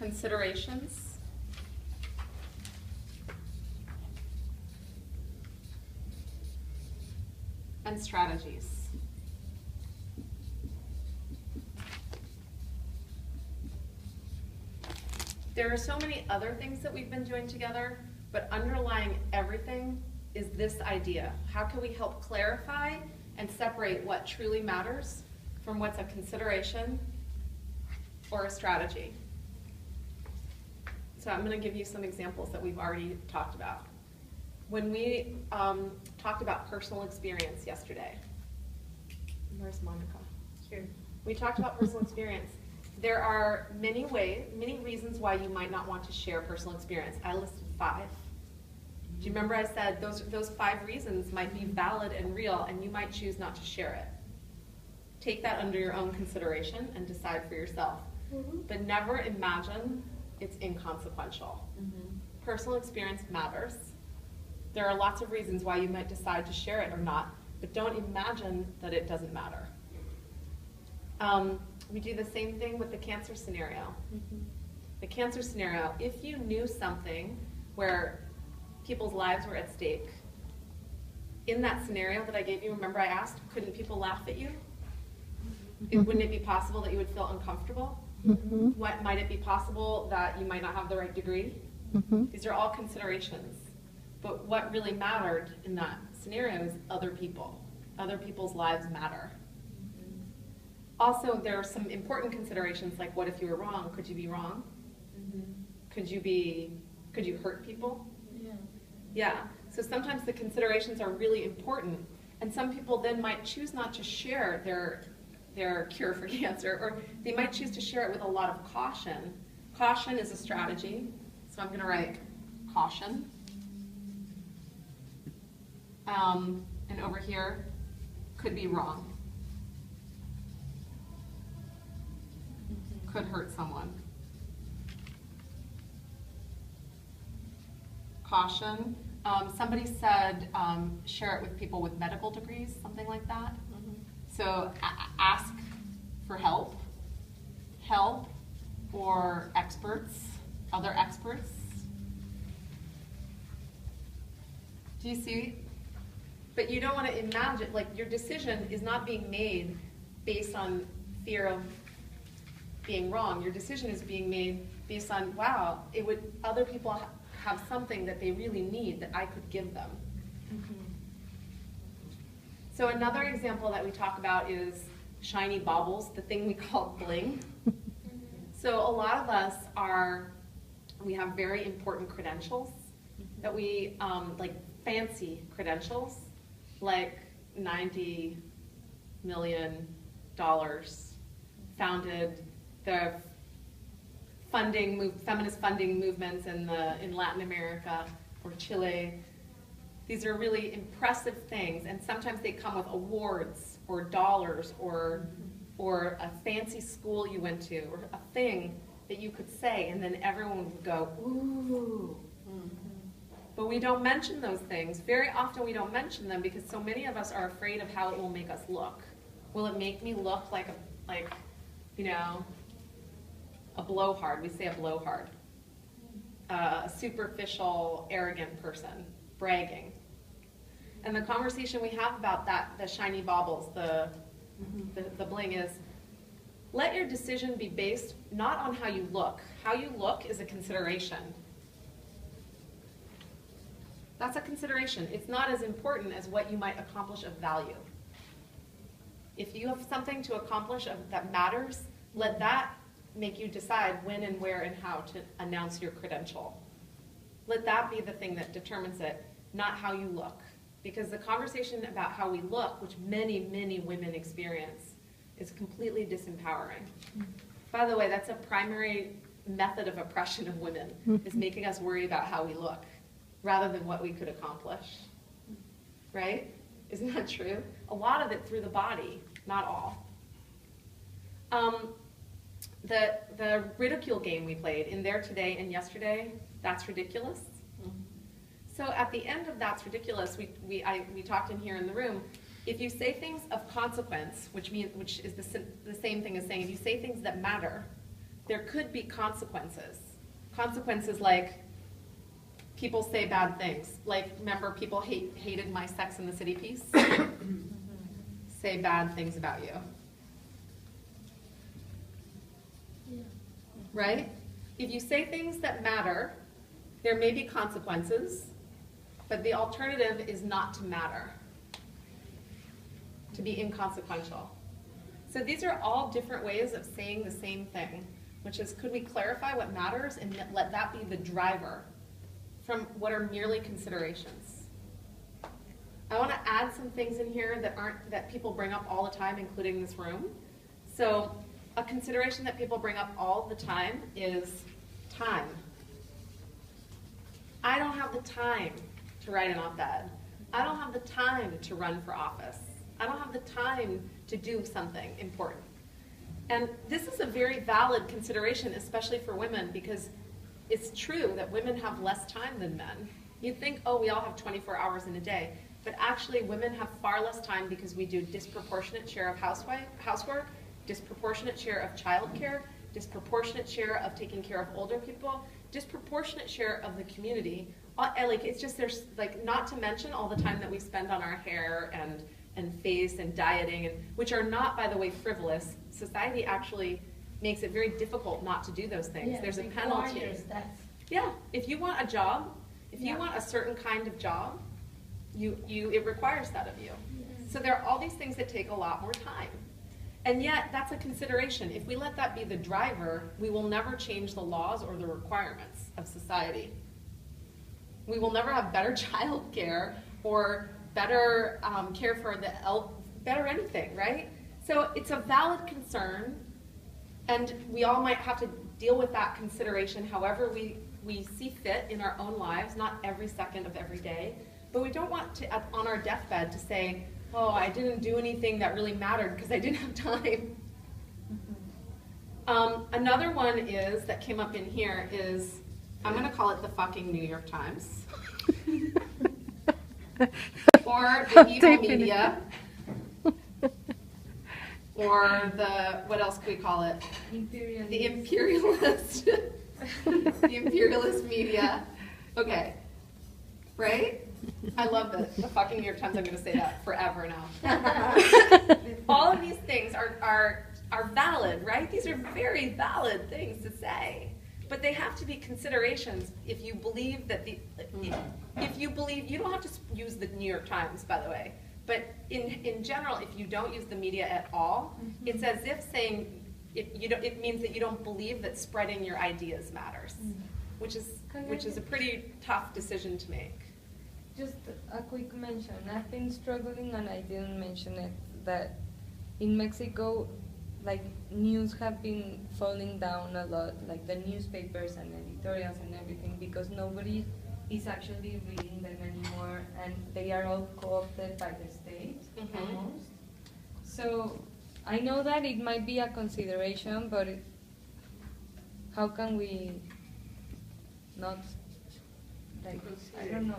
considerations, and strategies. There are so many other things that we've been doing together, but underlying everything is this idea. How can we help clarify and separate what truly matters from what's a consideration or a strategy? So I'm going to give you some examples that we've already talked about. When we talked about personal experience yesterday, where's Monica? Here. We talked about personal experience. There are many reasons why you might not want to share personal experience. I listed 5. Do you remember I said those 5 reasons might be valid and real, and you might choose not to share it? Take that under your own consideration and decide for yourself. But never imagine it's inconsequential. Personal experience matters. There are lots of reasons why you might decide to share it or not, but don't imagine that it doesn't matter. We do the same thing with the cancer scenario. The cancer scenario, if you knew something where people's lives were at stake, in that scenario that I gave you, remember I asked, couldn't people laugh at you? Wouldn't it be possible that you would feel uncomfortable? What might it be possible that you might not have the right degree? These are all considerations. But what really mattered in that scenario is other people. Other people's lives matter. Also, there are some important considerations like, what if you were wrong? Could you be wrong? Could you hurt people? Yeah. So sometimes the considerations are really important, and some people then might choose not to share their cure for cancer, or they might choose to share it with a lot of caution. Caution is a strategy, so I'm going to write caution. And over here, could be wrong. Could hurt someone. Caution. Somebody said share it with people with medical degrees, something like that. So ask for help or experts, other experts. Do you see? But you don't want to imagine, like, your decision is not being made based on fear of being wrong. Your decision is being made based on, wow, other people have something that they really need that I could give them. So another example that we talk about is shiny baubles, the thing we call bling. So a lot of us we have very important credentials that we, like fancy credentials, like $90 million, founded the feminist funding movements in Latin America or Chile. These are really impressive things, and sometimes they come with awards or dollars or a fancy school you went to, or a thing that you could say, and then everyone would go, ooh. But we don't mention those things. Very often we don't mention them because so many of us are afraid of how it will make us look. Will it make me look like a blowhard? We say a blowhard. A superficial, arrogant person, bragging. And the conversation we have about that, the shiny baubles, the bling, is let your decision be based not on how you look. How you look is a consideration. That's a consideration. It's not as important as what you might accomplish of value. If you have something to accomplish that matters, let that make you decide when and where and how to announce your credential. Let that be the thing that determines it, not how you look. Because the conversation about how we look, which many, many women experience, is completely disempowering. By the way, that's a primary method of oppression of women, is making us worry about how we look, rather than what we could accomplish. Right? Isn't that true? A lot of it through the body, not all. The ridicule game we played in There Today and Yesterday, That's Ridiculous. So at the end of That's Ridiculous, we talked in here in the room, if you say things of consequence, which is the same thing as saying if you say things that matter, there could be consequences. Consequences like people say bad things. Like, remember, people hated my Sex and the City piece? Say bad things about you. Yeah. Right? If you say things that matter, there may be consequences, but the alternative is not to matter, to be inconsequential. So these are all different ways of saying the same thing, which is, could we clarify what matters and let that be the driver from what are merely considerations? I want to add some things in here that people bring up all the time, including this room. So a consideration that people bring up all the time is time. I don't have the time to write an op-ed. I don't have the time to run for office. I don't have the time to do something important. And this is a very valid consideration, especially for women, because it's true that women have less time than men. You'd think, oh, we all have 24 hours in a day. But actually, women have far less time because we do disproportionate share of housework, disproportionate share of childcare, disproportionate share of taking care of older people, disproportionate share of the community. Like, it's just, there's, like, not to mention all the time that we spend on our hair and face and dieting, and which are not, by the way, frivolous. Society actually makes it very difficult not to do those things. Yeah, there's a penalty. Yeah, if you want a job, if you want a certain kind of job, it requires that of you. Yes. So there are all these things that take a lot more time. And yet, that's a consideration. If we let that be the driver, we will never change the laws or the requirements of society. We will never have better child care or better care for better anything, right? So it's a valid concern, and we all might have to deal with that consideration however we see fit in our own lives, not every second of every day. But we don't want to, on our deathbed, to say, oh, I didn't do anything that really mattered because I didn't have time. Another one is, that came up in here, is, I'm going to call it the fucking New York Times. Or the evil media. Or the, what else could we call it? Imperialist. The imperialist. The imperialist media. Okay. Right? I love the fucking New York Times. I'm going to say that forever now. All of these things are valid, right? These are very valid things to say. But they have to be considerations if you believe that if you believe, you don't have to use the New York Times, by the way. But in general, if you don't use the media at all, it's as if saying, it means that you don't believe that spreading your ideas matters, which is a pretty tough decision to make. Just a quick mention. I've been struggling, and I didn't mention it, that in Mexico, like, news have been falling down a lot, like the newspapers and editorials and everything, because nobody is actually reading them anymore, and they are all co-opted by the state, almost. So I know that it might be a consideration, but how can we not, like, I don't know.